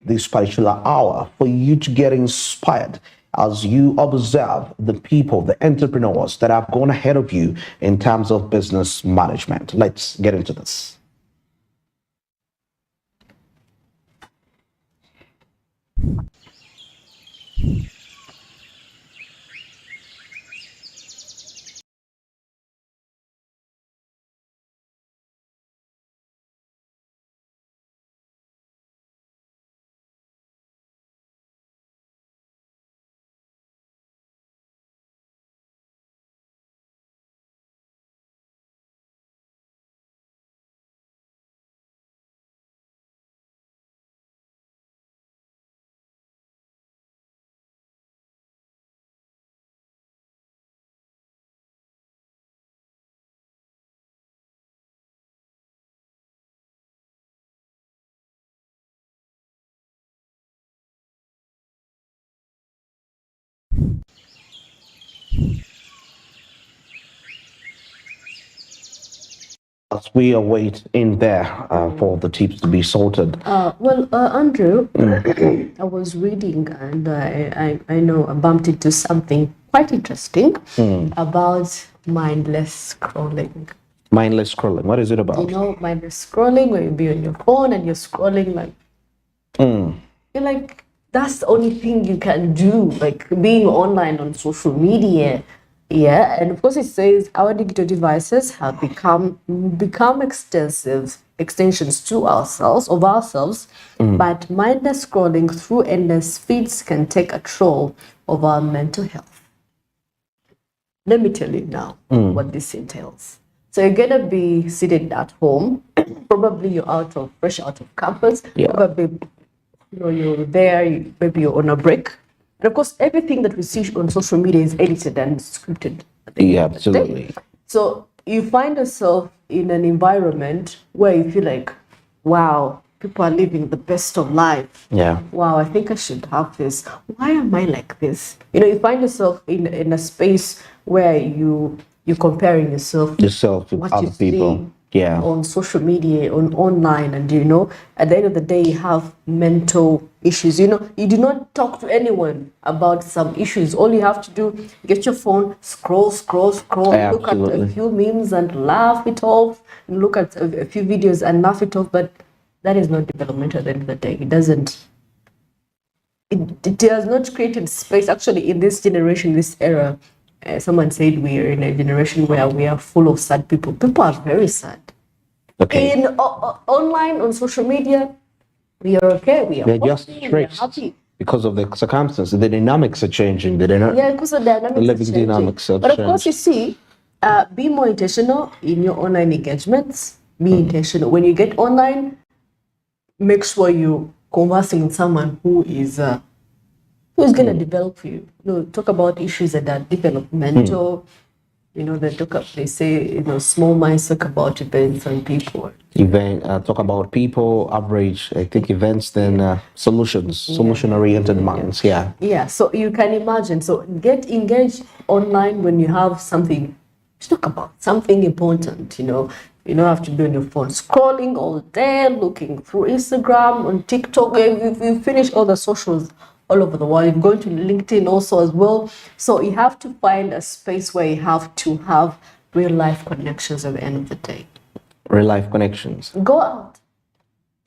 this particular hour for you to get inspired as you observe the people, the entrepreneurs that have gone ahead of you in terms of business management. Let's get into this. As we await in there for the tips to be sorted. Andrew, I was reading and I know I bumped into something quite interesting about mindless scrolling. Mindless scrolling. What is it about? You know, mindless scrolling, where you be on your phone and you're scrolling like, you're like, that's the only thing you can do, like being online on social media. Yeah, and of course it says our digital devices have become extensions to ourselves, but mindless scrolling through endless feeds can take a toll of our mental health. Let me tell you now what this entails. So you're gonna be sitting at home, probably you're fresh out of campus, probably you're there, maybe you're on a break. And of course, everything that we see on social media is edited and scripted. Yeah, absolutely. So you find yourself in an environment where you feel like, wow, people are living the best of life. Yeah. Wow, I think I should have this. Why am I like this? You find yourself in a space where you're comparing yourself with other people. Yeah. On social media, online, and at the end of the day, you have mental issues. You do not talk to anyone about some issues. All you have to do, get your phone, scroll, look at a few memes and laugh it off, and look at a few videos and laugh it off. But that is not development at the end of the day. It doesn't. It has not created space. Actually, in this generation, this era, someone said we are in a generation where we are full of sad people. People are very sad. Okay. In online, on social media, we are okay. They're just stressed because of the circumstances. The dynamics are changing. Because the dynamics are changing. But of course, you see, be more intentional in your online engagements. Be intentional. When you get online, make sure you're conversing with someone who's going to develop for you. Talk about issues that are developmental. They say, small minds talk about events and people. Talk about people, average, I think events, then solution-oriented minds, yeah. Yeah, so you can imagine. So get engaged online when you have something to talk about, something important, You don't have to be on your phone scrolling all day, looking through Instagram, on TikTok. You finish all the socials all over the world. You're going to LinkedIn also as well. So you have to find a space where you have to have real life connections at the end of the day. Real life connections. Go out.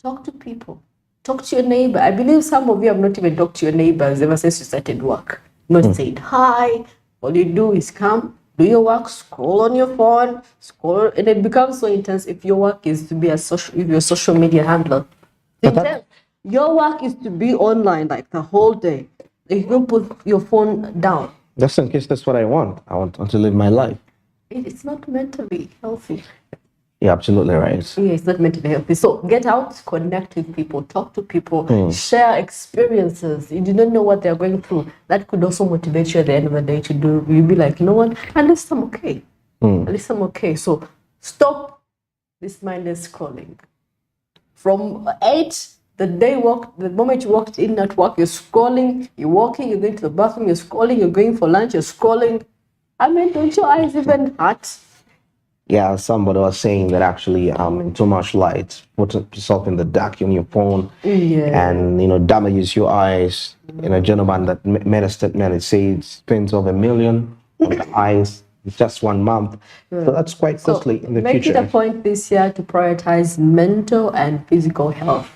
Talk to people. Talk to your neighbor. I believe some of you have not even talked to your neighbors ever since you started work. Not said hi. All you do is come, do your work, scroll on your phone, scroll, and it becomes so intense if your work is to be a social media handler. Your work is to be online like the whole day. You don't put your phone down. Just in case that's what I want. I want to live my life. It's not mentally healthy. You're absolutely right. Yeah, it's not mentally healthy. So get out, connect with people, talk to people, share experiences. You do not know what they're going through. That could also motivate you at the end of the day to do. You'll be like, you know what? At least I'm okay. At least I'm okay. So stop this mindless scrolling. From 8, the moment you walked in at work, you're scrolling, you're walking, you're going to the bathroom, you're scrolling, you're going for lunch, you're scrolling. I mean, don't your eyes even hurt? Yeah, somebody was saying that actually too much light put yourself in the dark on your phone Yeah. and damages your eyes. A gentleman that made a statement, it says spends over 1 million on the eyes in just 1 month. So that's quite So costly in the make it a future. point this year to prioritize mental and physical health.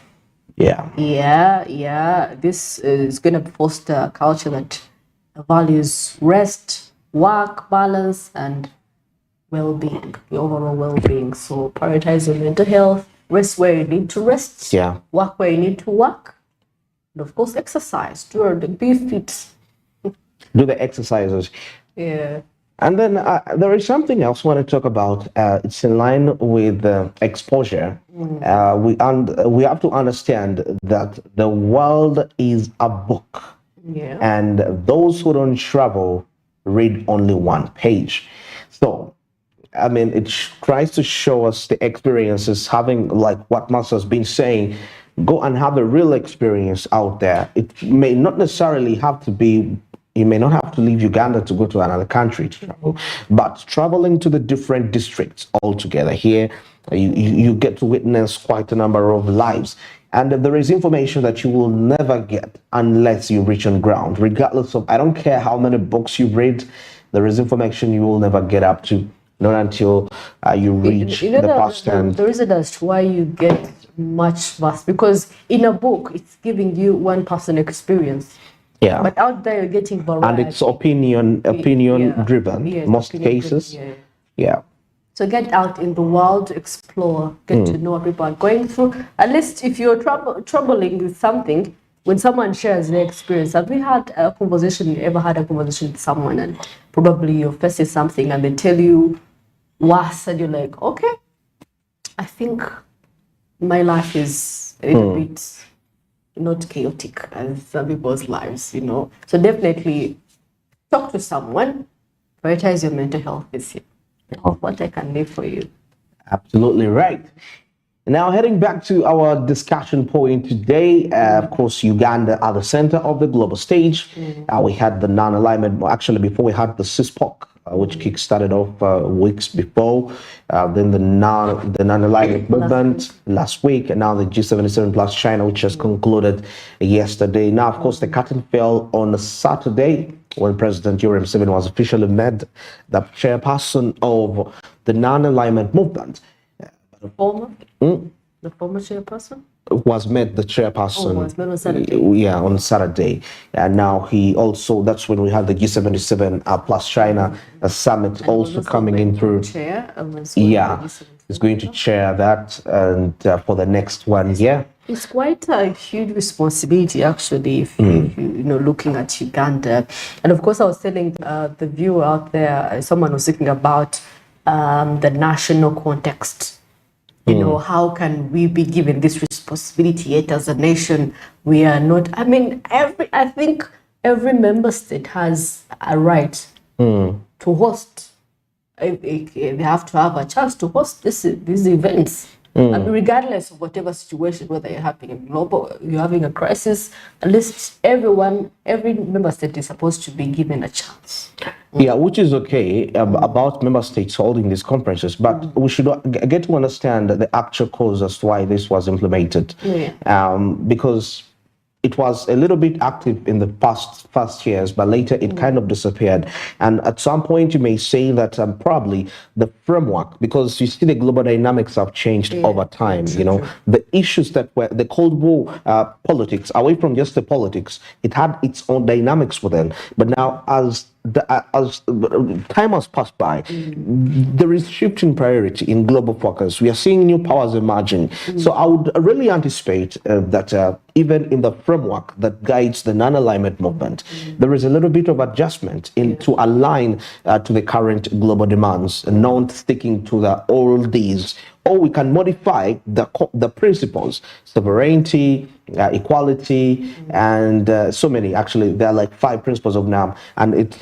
Yeah. Yeah. This is going to foster a culture that values rest, work, balance, and well-being, your overall well-being. So prioritize your mental health, rest where you need to rest, Yeah. work where you need to work, and of course exercise. Be fit. Do the exercises. Yeah. And then there is something else I want to talk about. It's in line with exposure. We have to understand that the world is a book, Yeah. and those who don't travel read only one page. So, I mean, it tries to show us the experiences, having like what Master has been saying. Go and have a real experience out there. It may not necessarily have to be. You may not have to leave Uganda to go to another country to travel, but traveling to the different districts altogether here, you get to witness quite a number of lives. And there is information that you will never get unless you reach on ground, regardless of, I don't care how many books you read, there is information you will never get up to, not until you reach the first hand. The reason as to why you get much vast, because in a book, it's giving you one person experience. Yeah. But out there, you're getting variety. And it's opinion driven, Yes, most opinion cases. driven, Yeah. So get out in the world, explore, get to know what people are going through. At least if you're troubling with something, when someone shares their experience, have you had a conversation, you ever had a conversation with someone and probably you're facing something and they tell you worse and you're like, okay, I think my life is a little bit not chaotic as some people's lives, So definitely talk to someone, prioritize your mental health this year. What I can do for you. Absolutely right. Now, heading back to our discussion point today, of course, Uganda at the center of the global stage. We had the non-alignment, actually, before we had the CISPOC, which kick-started off weeks before, then the non-alignment movement last week, and now the G77 plus China, which has concluded yesterday. Now, of course, the curtain fell on a Saturday when President Yoweri Museveni was officially made the chairperson of the non-alignment movement. The former chairperson? Was made the chairperson. Was made on Saturday. Yeah, on Saturday. And now he also, that's when we had the G77 plus China summit and also coming in through. Chair, he's going to chair that and for the next 1 year. It's quite a huge responsibility, actually, if you looking at Uganda. And of course, I was telling the viewer out there, someone was thinking about the national context. How can we be given this responsibility yet as a nation? We are not, I think every member state has a right to host. They have to have a chance to host these events. Regardless of whatever situation, whether you're having a global, you're having a crisis, at least every member state is supposed to be given a chance. Yeah, which is okay about member states holding these conferences, but we should get to understand the actual cause as to why this was implemented. Because it was a little bit active in the past years, but later it kind of disappeared. And at some point, you may say that probably the framework, because you see the global dynamics have changed over time. The issues that were the Cold War politics, away from just the politics, it had its own dynamics within. But now, as time has passed by, there is shifting priority in global focus. We are seeing new powers emerging. So I would really anticipate that even in the framework that guides the non-alignment movement, there is a little bit of adjustment to align to the current global demands, not sticking to the oldies. Or we can modify the principles, sovereignty, equality, and so many. Actually, there are like 5 principles of NAM, and it's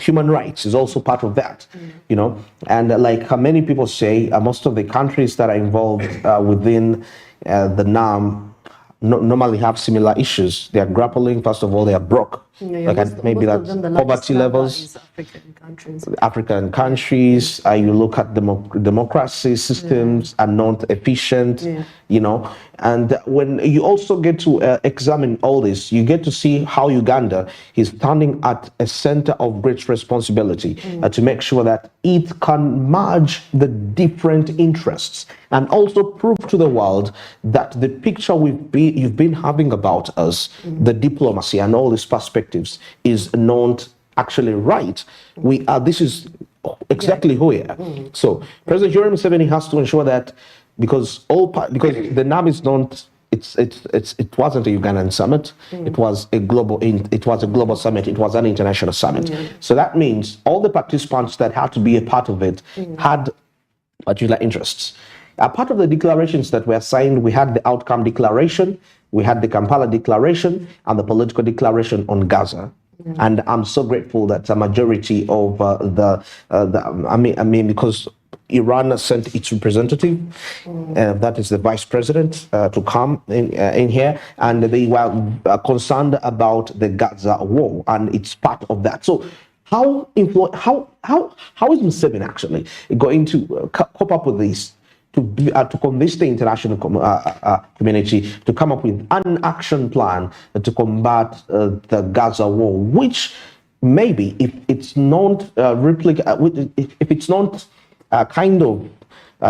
human rights is also part of that. And like many people say, most of the countries that are involved within the NAM normally have similar issues. They are grappling. First of all, they are broke. Look at maybe most of that's them, the poverty largest number levels. is African countries. African countries, you look at democracy systems are not efficient, you know, and when you also get to examine all this, you get to see how Uganda is standing at a center of great responsibility to make sure that it can merge the different interests and also prove to the world that the picture you've been having about us, the diplomacy and all these perspectives is not actually right. This is exactly who we are. So President Yoweri Museveni has to ensure that because the NAM is not it wasn't a Ugandan summit. It was a global summit. It was an international summit. So that means all the participants that had to be a part of it had particular interests. A part of the declarations that were signed, we had the outcome declaration, we had the Kampala declaration, and the political declaration on Gaza. And I'm so grateful that a majority of because Iran sent its representative, that is the vice president, to come in here, and they were concerned about the Gaza war, and it's part of that. So how is Museveni actually going to cope up with this? To convince the international community to come up with an action plan to combat the Gaza war, which maybe if it's not if it's not kind of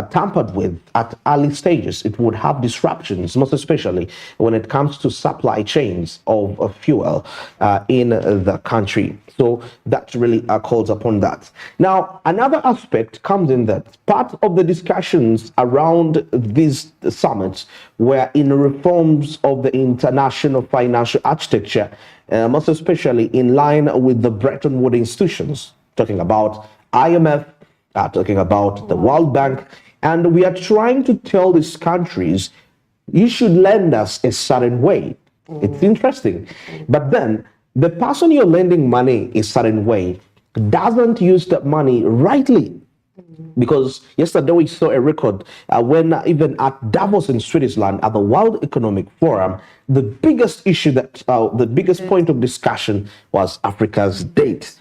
tampered with at early stages, it would have disruptions, most especially when it comes to supply chains of fuel in the country. So that really calls upon that. Now, another aspect comes in that part of the discussions around these summits were in reforms of the international financial architecture, most especially in line with the Bretton Woods institutions, talking about IMF, talking about the World Bank, and we are trying to tell these countries, you should lend us a certain way. It's interesting. But then the person you're lending money a certain way doesn't use that money rightly. Because yesterday we saw a record when even at Davos in Switzerland at the World Economic Forum, the biggest issue the biggest point of discussion was Africa's debt.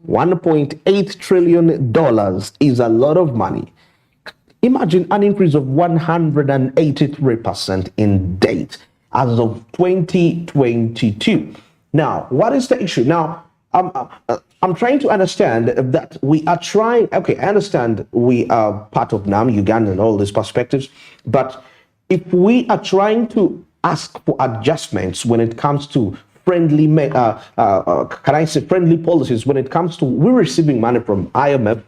$1.8 trillion is a lot of money. Imagine an increase of 183% in debt as of 2022. Now, what is the issue? Now, I'm trying to understand that we are trying, okay, I understand we are part of NAM, Uganda, and all these perspectives, but if we are trying to ask for adjustments when it comes to friendly policies when it comes to we're receiving money from IMF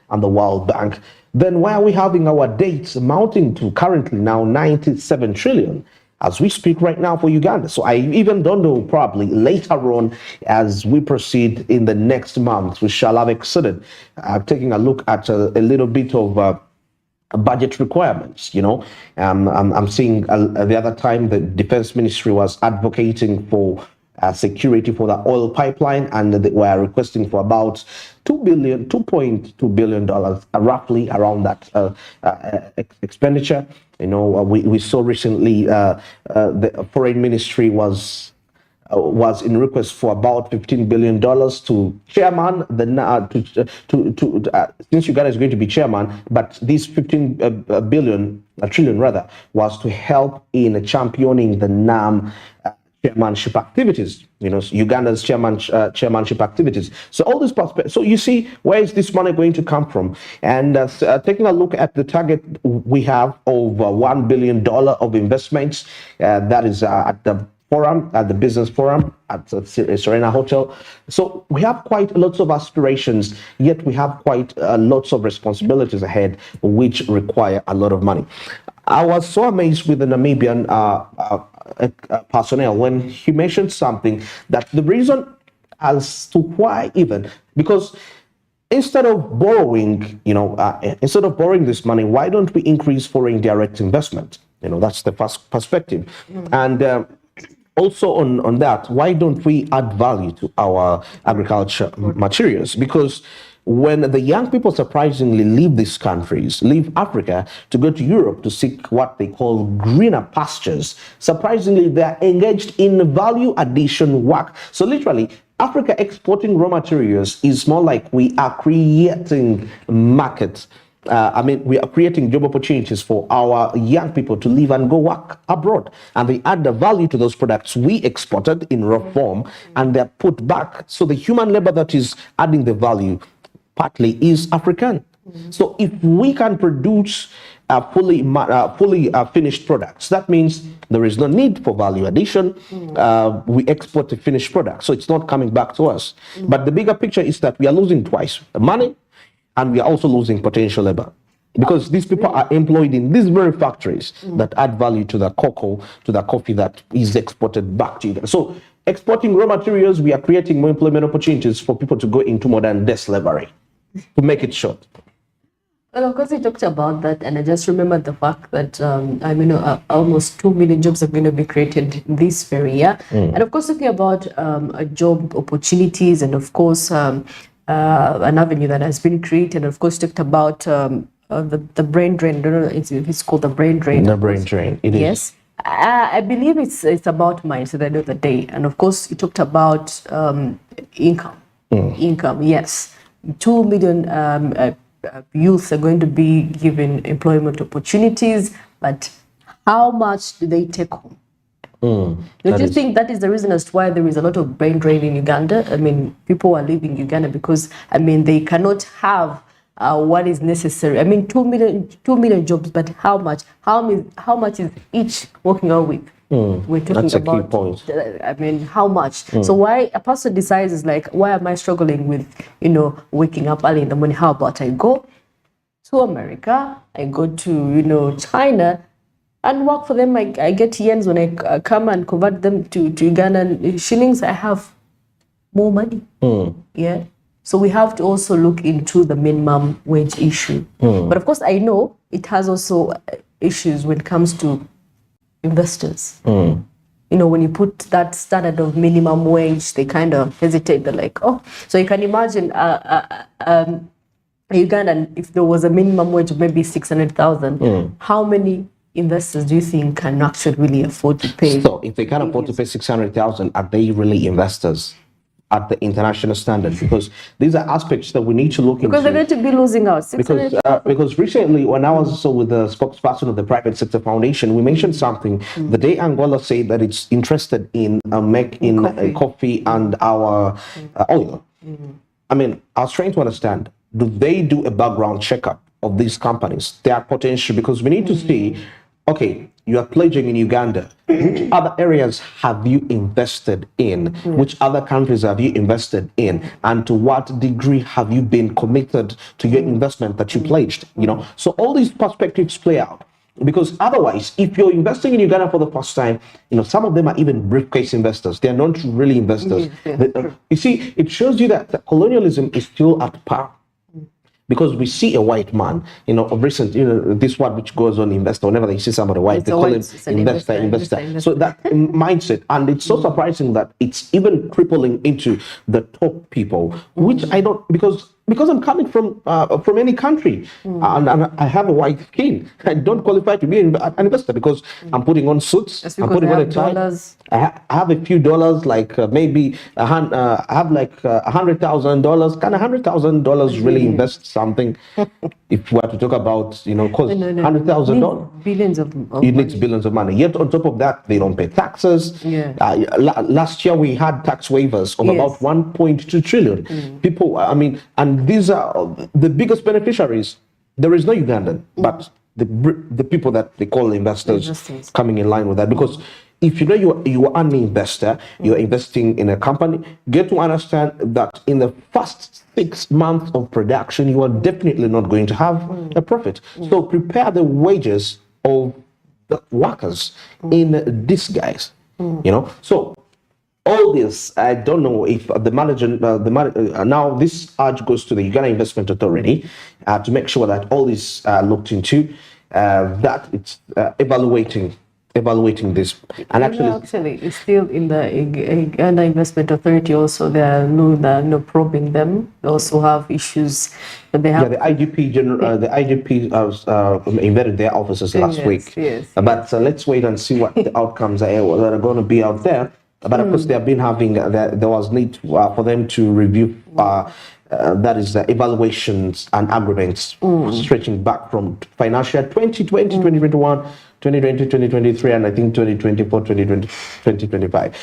and the World Bank, then why are we having our dates amounting to currently now 97 trillion as we speak right now for Uganda? So I even don't know, probably later on as we proceed in the next month, we shall have exceeded, taking a look at a little bit of budget requirements. You know, I'm seeing the other time the Defense Ministry was advocating for security for the oil pipeline, and they were requesting for about $2.2 billion, roughly around that expenditure. You know, we saw recently the Foreign Ministry was in request for about $15 billion to chairman since Uganda is going to be chairman, but this 15 trillion rather was to help in championing the NAM chairmanship activities, you know, Uganda's chairmanship activities. So all this prospect. So you see, where is this money going to come from? And taking a look at the target we have of $1 billion of investments, that is at the forum, at the business forum, at Serena Hotel. So we have quite lots of aspirations, yet we have quite lots of responsibilities ahead, which require a lot of money. I was so amazed with the Namibian personnel when he mentioned something that the reason as to why even, because instead of borrowing, instead of borrowing this money, why don't we increase foreign direct investment? You know, that's the first perspective. And also on that, why don't we add value to our agriculture materials? Because when the young people surprisingly leave these countries, leave Africa to go to Europe to seek what they call greener pastures, surprisingly, they're engaged in value addition work. So literally, Africa exporting raw materials is more like we are creating markets. We are creating job opportunities for our young people to live and go work abroad. And they add the value to those products we exported in raw form, and they're put back. So the human labor that is adding the value partly is African. So if we can produce fully finished products, that means there is no need for value addition. We export a finished product, so it's not coming back to us. But the bigger picture is that we are losing twice: the money, and we are also losing potential labor, because these people are employed in these very factories that add value to the cocoa, to the coffee that is exported back to you. So exporting raw materials, we are creating more employment opportunities for people to go into modern day slavery, to make it short. Well, of course, you talked about that, and I just remembered the fact that almost 2 million jobs are going to be created this very year. And of course, talking about job opportunities, and of course, an avenue that has been created. Of course, talked about the brain drain. I don't know if it's called the brain drain. The brain drain. It is. Yes. I believe it's about mindset at the end of the day. And of course, you talked about income. Income, yes. 2 million youth are going to be given employment opportunities, but how much do they take home? Do you think that is the reason as to why there is a lot of brain drain in Uganda? I mean, people are leaving Uganda because, I mean, they cannot have what is necessary. I mean, 2 million jobs, but how much? How much is each working hour week? We're talking That's a about, key point. I mean, how much? So why a person decides is like, why am I struggling with, waking up early in the morning? How about I go to America, I go to, China, and work for them. I get yens when I come and convert them to Ugandan shillings. I have more money. Yeah. So we have to also look into the minimum wage issue. But of course, I know it has also issues when it comes to investors. When you put that standard of minimum wage, they kind of hesitate. They're like, oh, so you can imagine Uganda, if there was a minimum wage of maybe 600,000, how many investors do you think can actually really afford to pay? So if they can afford to pay 600,000, are they really investors at the international standard? Because these are aspects that we need to look into. Because they're going to be losing out. Because recently, when I was also with the spokesperson of the Private Sector Foundation, we mentioned something. The day Angola said that it's interested in making coffee and our oil. I mean, I was trying to understand, do they do a background checkup of these companies, their potential? Because we need to see, okay, you are pledging in Uganda. Which other areas have you invested in? Which other countries have you invested in? And to what degree have you been committed to your investment that you pledged? So all these perspectives play out. Because otherwise, if you're investing in Uganda for the first time, some of them are even briefcase investors. They're not really investors. You see, it shows you that colonialism is still at power. Because we see a white man, of recent, this one which goes on investor, whenever they see somebody white, they call him investor. So that mindset, and it's so surprising that it's even crippling into the top people, which I don't, because I'm coming from any country, and I have a white skin. I don't qualify to be an investor because I'm putting on suits, I'm putting on a tie. I have a few dollars, like maybe I have like $100,000. Can $100,000 really invest something? If we are to talk about, because $100,000, billions of it needs billions of money. Yet on top of that, they don't pay taxes. Last year we had tax waivers of about 1.2 trillion. People, and these are the biggest beneficiaries. There is no Ugandan, but the people that they call investors coming in line with that. Because if you are an investor, you're investing in a company, get to understand that in the first 6 months of production, you are definitely not going to have a profit. So prepare the wages of the workers in disguise. So all this, I don't know if the manager, now this urge goes to the Uganda Investment Authority to make sure that all this looked into, that it's evaluating evaluating this? And actually, it's still in the Uganda Investment Authority. Also, they're no probing them. They also have issues that they have. Yeah, the IGP invaded their offices last week. But let's wait and see what the outcomes are that are going to be out there. But of course, they have been having there was need for them to review. That is the evaluations and agreements stretching back from financial 2020, 2021, 2020, 2023, and I think 2024, 2020, 2025.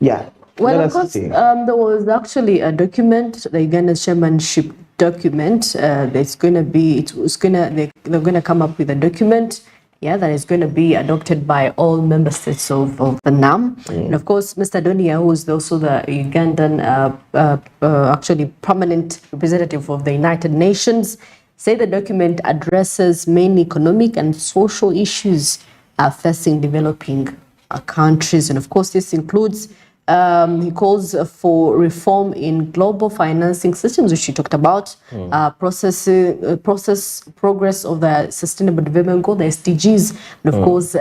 Yeah. Well, of course, there was actually a document, the Uganda chairmanship document. There's going to be, they're going to come up with a document. Yeah, that is going to be adopted by all member states of the NAM. And of course, Mr. Donia, who is also the Ugandan actually permanent representative of the United Nations, say the document addresses main economic and social issues facing developing countries. And of course, this includes, he calls for reform in global financing systems, which he talked about, progress of the Sustainable Development Goal, the SDGs, and of course,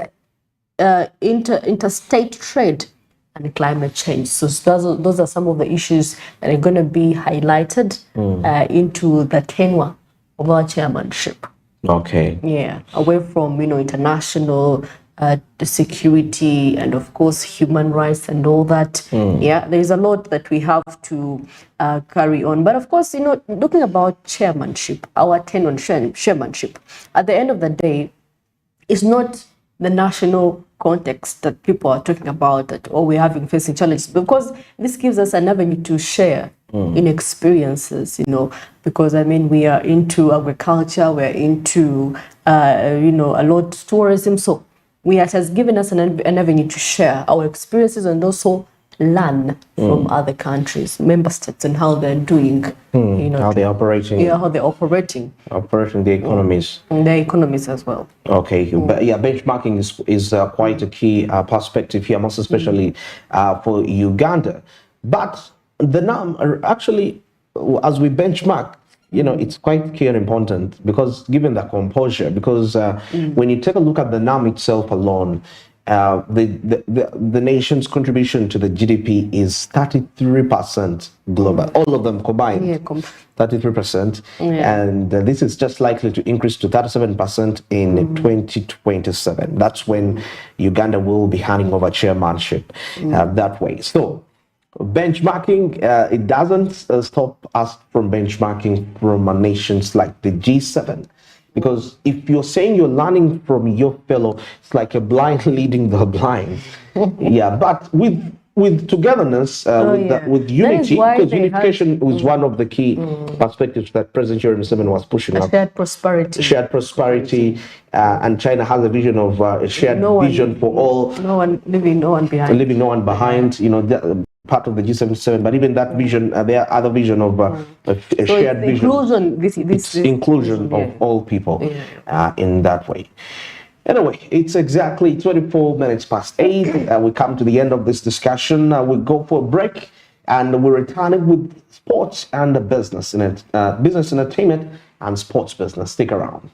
interstate trade and climate change. So those are some of the issues that are going to be highlighted into the tenure of our chairmanship. Okay. Yeah, away from, international security and of course human rights and all that. Yeah, there's a lot that we have to carry on. But of course, looking about chairmanship, our tenure on chairmanship, at the end of the day, it's not the national context that people are talking about that, we're having facing challenges, because this gives us an avenue to share in experiences, because we are into agriculture, we're into a lot of tourism, so it has given us an avenue to share our experiences and also learn from other countries, member states, and how they're doing, how they're operating. Yeah, how they're operating the economies. And their economies as well. Okay, but yeah, benchmarking is quite a key perspective here, most especially for Uganda. But the NAM actually, as we benchmark, it's quite key and important, because given the composure, because when you take a look at the NAM itself alone, the nation's contribution to the GDP is 33% global, all of them combined. 33%, and this is just likely to increase to 37% in 2027. That's when Uganda will be handing over chairmanship that way. So benchmarking, it doesn't stop us from benchmarking from nations like the G7. Because if you're saying you're learning from your fellow, it's like a blind leading the blind. Yeah, but with togetherness, with unity, because unification was one of the key perspectives that President Yoweri Museveni was pushing up. Shared prosperity. Shared prosperity, and China has a vision of a shared vision for all. Leaving no one behind. Leaving no one behind. Part of the G77, but even that vision, there are other vision of a shared vision. Inclusion of all people in that way. Anyway, it's exactly 24 minutes past 8. We come to the end of this discussion. We go for a break, and we're returning with sports and business, business entertainment and sports business. Stick around.